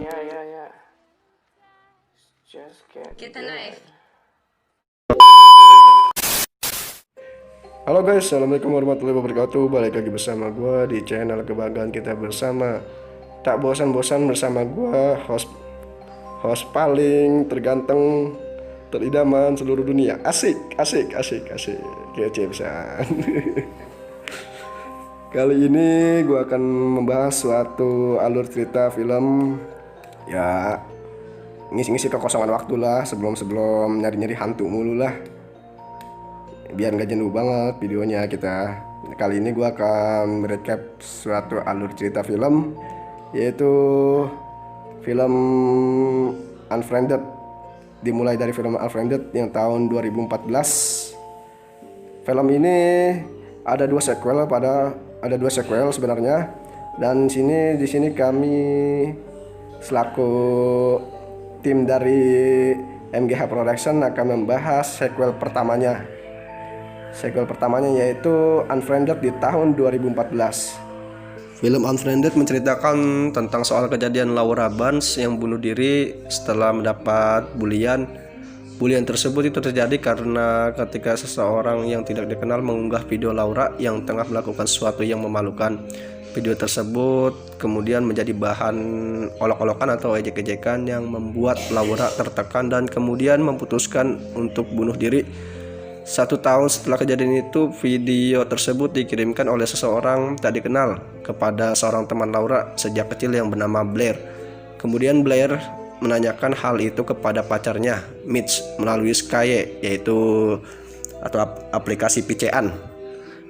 Yeah. Just get the knife. Halo guys, assalamualaikum warahmatullahi wabarakatuh. Balik lagi bersama gue di channel kebanggaan kita bersama. Tak bosan-bosan bersama gue, host paling terganteng, teridaman seluruh dunia. Asik. Kece pisan. Kali ini gue akan membahas suatu alur cerita film, ya ngisi-ngisi kekosongan waktu lah, sebelum nyari-nyari hantu mulu lah, biar nggak jenuh banget videonya kita. Kali ini gue akan merecap suatu alur cerita film, yaitu film Unfriended. Dimulai dari film Unfriended yang tahun 2014. Film ini ada dua sequel sebenarnya, dan di sini kami selaku tim dari MGH Production akan membahas sequel pertamanya. Sequel pertamanya yaitu Unfriended di tahun 2014. Film Unfriended menceritakan tentang soal kejadian Laura Barnes yang bunuh diri setelah mendapat bulian. Bulian tersebut itu terjadi karena ketika seseorang yang tidak dikenal mengunggah video Laura yang tengah melakukan sesuatu yang memalukan. Video tersebut kemudian menjadi bahan olok-olokan atau ejek-ejekan yang membuat Laura tertekan dan kemudian memutuskan untuk bunuh diri. 1 tahun setelah kejadian itu, video tersebut dikirimkan oleh seseorang tak dikenal kepada seorang teman Laura sejak kecil yang bernama Blair. Kemudian Blair menanyakan hal itu kepada pacarnya Mitch melalui Skype, yaitu atau aplikasi PC-an.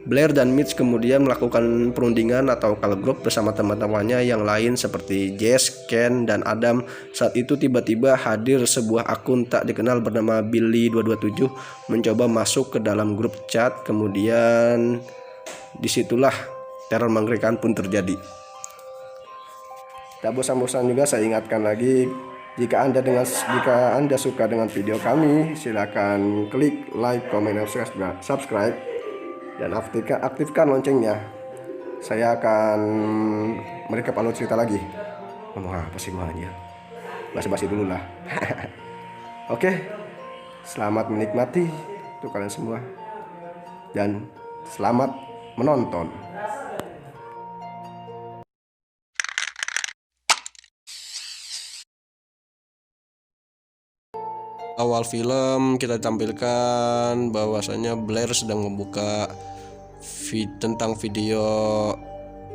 Blair dan Mitch kemudian melakukan perundingan atau call group bersama teman-temannya yang lain seperti Jess, Ken, dan Adam. Saat itu tiba-tiba hadir sebuah akun tak dikenal bernama Billy227 mencoba masuk ke dalam grup chat. Kemudian disitulah teror mengerikan pun terjadi. Tak bosan-bosan juga saya ingatkan lagi, jika Anda suka dengan video kami, silakan klik like, comment, dan subscribe, dan aktifkan loncengnya. Saya akan merekap alur cerita lagi. Ngomong apa sih gua aja? Basa-basi dulu lah. Oke, selamat menikmati untuk kalian semua, dan selamat menonton. Awal film kita tampilkan bahwasanya Blair sedang membuka tentang video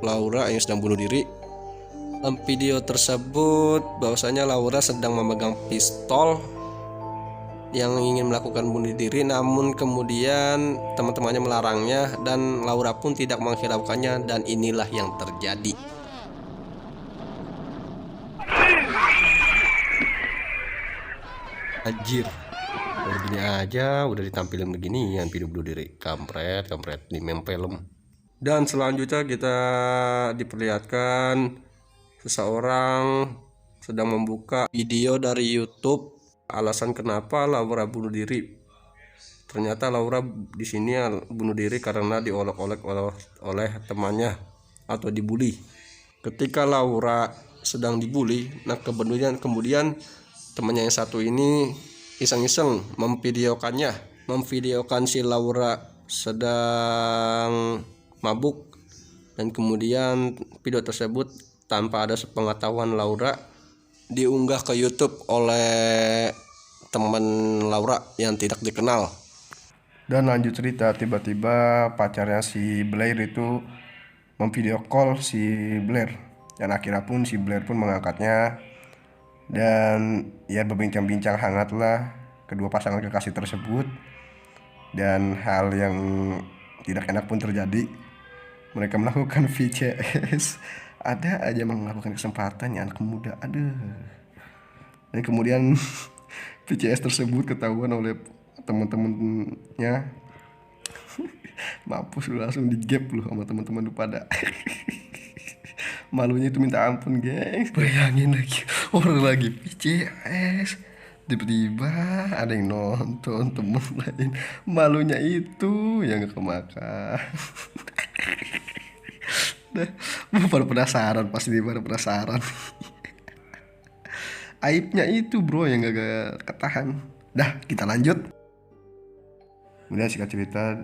Laura yang sedang bunuh diri. Dalam video tersebut bahwasanya Laura sedang memegang pistol yang ingin melakukan bunuh diri, namun kemudian teman-temannya melarangnya dan Laura pun tidak menghiraukannya, dan inilah yang terjadi. Anjir, baru gini aja udah ditampilin begini yang video bunuh diri. Kampret di meme film. Dan selanjutnya kita diperlihatkan seseorang sedang membuka video dari YouTube. Alasan kenapa Laura bunuh diri, ternyata Laura di sini bunuh diri karena diolok-olok oleh temannya atau dibully. Ketika Laura sedang dibully, nah kemudian temannya yang satu ini iseng-iseng memvideokan si Laura sedang mabuk, dan kemudian video tersebut tanpa ada sepengetahuan Laura diunggah ke YouTube oleh teman Laura yang tidak dikenal. Dan lanjut cerita, tiba-tiba pacarnya si Blair itu memvideo call si Blair, dan akhirnya pun si Blair pun mengangkatnya. Dan ya berbincang-bincang hangat lah kedua pasangan kekasih tersebut, dan hal yang tidak enak pun terjadi. Mereka melakukan VCS. Ada aja melakukan kesempatan ya anak muda, aduh. Dan kemudian VCS tersebut ketahuan oleh teman-temannya. Mampus lu, langsung di-gap lu sama teman-teman lu pada. Malunya itu minta ampun, gengs. Bayangin lagi, orang lagi PCS, tiba-tiba ada yang nonton, temen lain. Malunya itu yang gak kemakan. Baru penasaran, pasti baru penasaran. Aibnya itu bro yang gak ketahan. Dah, kita lanjut. Kemudian singkat cerita,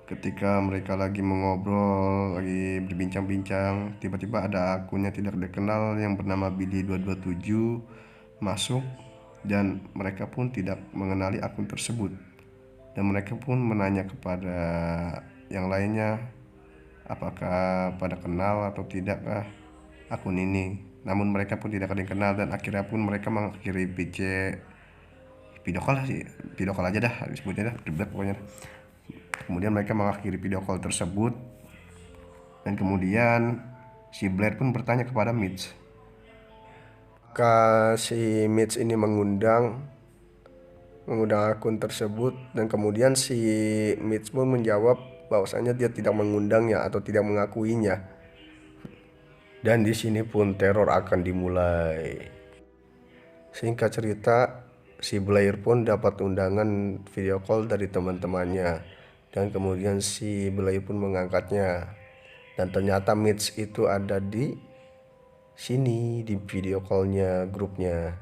ketika mereka lagi mengobrol, lagi berbincang-bincang, tiba-tiba ada akun yang tidak dikenal yang bernama Billy227 masuk, dan mereka pun tidak mengenali akun tersebut. Dan mereka pun menanya kepada yang lainnya apakah pada kenal atau tidakkah akun ini. Namun mereka pun tidak ada yang kenal, dan akhirnya pun mereka mengakhiri video call sih, video call aja dah disebutnya dah, ribet pokoknya. Kemudian mereka mengakhiri video call tersebut, dan kemudian si Blair pun bertanya kepada Mitch, apakah si Mitch ini mengundang akun tersebut. Dan kemudian si Mitch pun menjawab bahwasanya dia tidak mengundangnya atau tidak mengakuinya. Dan di sini pun teror akan dimulai. Singkat cerita, si Blair pun dapat undangan video call dari teman-temannya, dan kemudian si Blair pun mengangkatnya. Dan ternyata Mitch itu ada di sini di video callnya grupnya.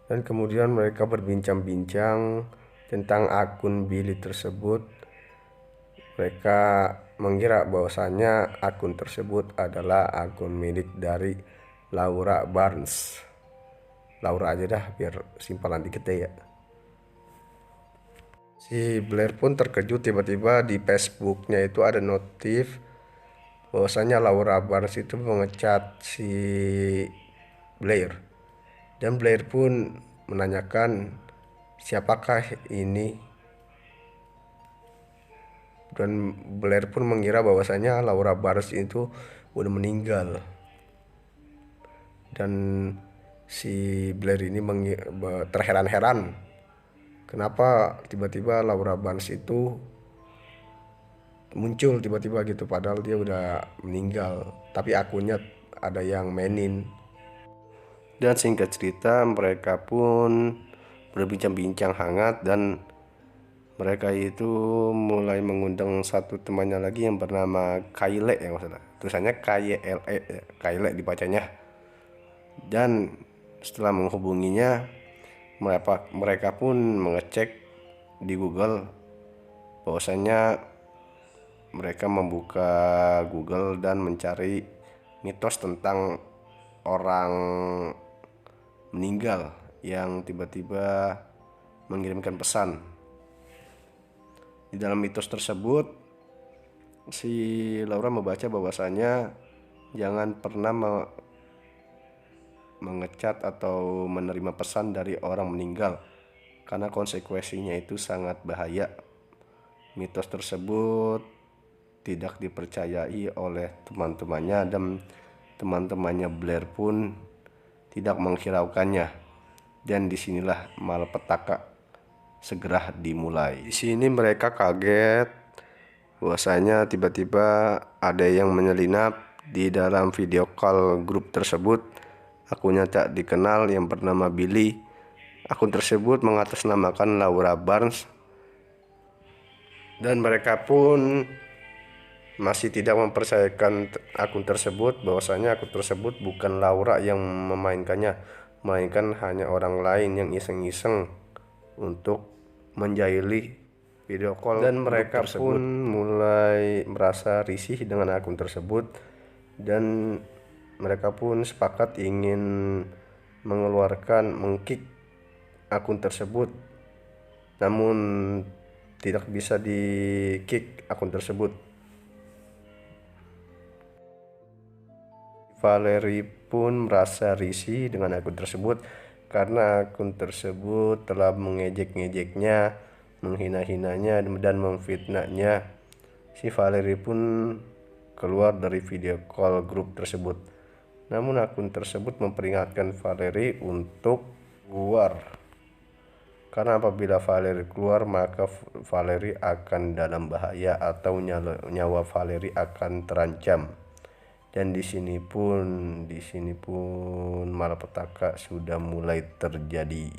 Dan kemudian mereka berbincang-bincang tentang akun Billy tersebut. Mereka mengira bahwasanya akun tersebut adalah akun milik dari Laura Barnes. Laura aja dah biar simpalan dikit deh ya. Si Blair pun terkejut, tiba-tiba di Facebooknya itu ada notif bahwasanya Laura Barnes itu mengecat si Blair. Dan Blair pun menanyakan siapakah ini, dan Blair pun mengira bahwasanya Laura Barnes itu udah meninggal. Dan si Blair ini terheran-heran kenapa tiba-tiba Laura Barnes itu muncul tiba-tiba gitu, padahal dia udah meninggal tapi akunnya ada yang mainin. Dan singkat cerita, mereka pun berbincang-bincang hangat, dan mereka itu mulai mengundang satu temannya lagi yang bernama Kyle ya, maksudnya tulisannya KYLE ya, Kyle dibacanya. Dan setelah menghubunginya, mereka pun mengecek di Google bahwasanya mereka membuka Google dan mencari mitos tentang orang meninggal yang tiba-tiba mengirimkan pesan. Di dalam mitos tersebut, si Laura membaca bahwasanya jangan pernah mengecat atau menerima pesan dari orang meninggal karena konsekuensinya itu sangat bahaya. Mitos tersebut tidak dipercayai oleh teman-temannya, dan teman-temannya Blair pun tidak menghiraukannya. Dan disinilah malapetaka segera dimulai. Di sini mereka kaget bahwasanya tiba-tiba ada yang menyelinap di dalam video call grup tersebut. Akunnya tak dikenal yang bernama Billy. Akun tersebut mengatasnamakan Laura Barnes, dan mereka pun masih tidak mempercayakan akun tersebut, bahwasanya akun tersebut bukan Laura yang memainkannya, melainkan hanya orang lain yang iseng-iseng untuk menjahili video call. Dan mereka pun mulai merasa risih dengan akun tersebut, dan mereka pun sepakat ingin mengkick akun tersebut. Namun tidak bisa di-kick akun tersebut. Valerie pun merasa risih dengan akun tersebut karena akun tersebut telah mengejek-ngejeknya, menghina-hinanya, dan memfitnahnya. Si Valerie pun keluar dari video call grup tersebut. Namun akun tersebut memperingatkan Valerie untuk keluar, karena apabila Valerie keluar maka Valerie akan dalam bahaya atau nyawa Valerie akan terancam. Dan di sini pun malapetaka sudah mulai terjadi.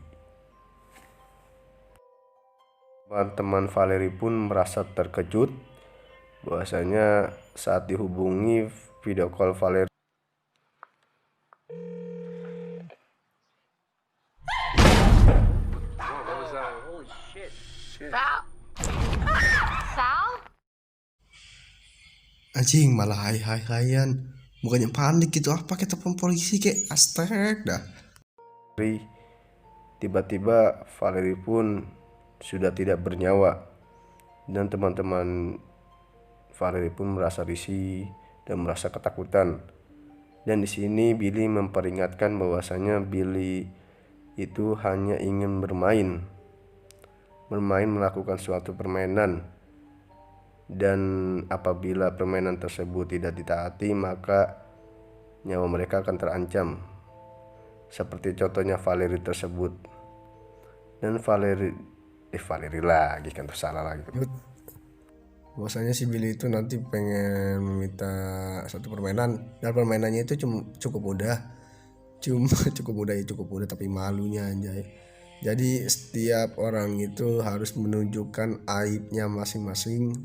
Teman-teman Valerie pun merasa terkejut bahwasanya saat dihubungi video call Valerie Anjing malah hai-hai-haian. Bukannya panik gitu, apa kita telepon polisi kek, astaga dah. Tiba-tiba Valeri pun sudah tidak bernyawa dan teman-teman Valeri pun merasa risih dan merasa ketakutan. Dan di sini Billy memperingatkan bahwasanya Billy itu hanya ingin bermain melakukan suatu permainan, dan apabila permainan tersebut tidak ditaati maka nyawa mereka akan terancam, seperti contohnya Valeri tersebut. Dan Valeri lagi kan, tersalah lagi. Bahwasanya si Billy itu nanti pengen meminta satu permainan, dan permainannya itu cukup mudah cukup mudah tapi malunya anjay. Jadi setiap orang itu harus menunjukkan aibnya masing-masing,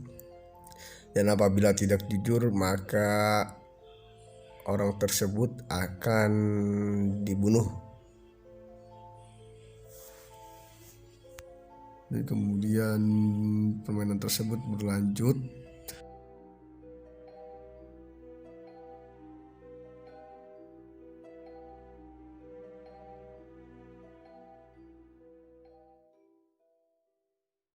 dan apabila tidak jujur maka orang tersebut akan dibunuh. Dan kemudian permainan tersebut berlanjut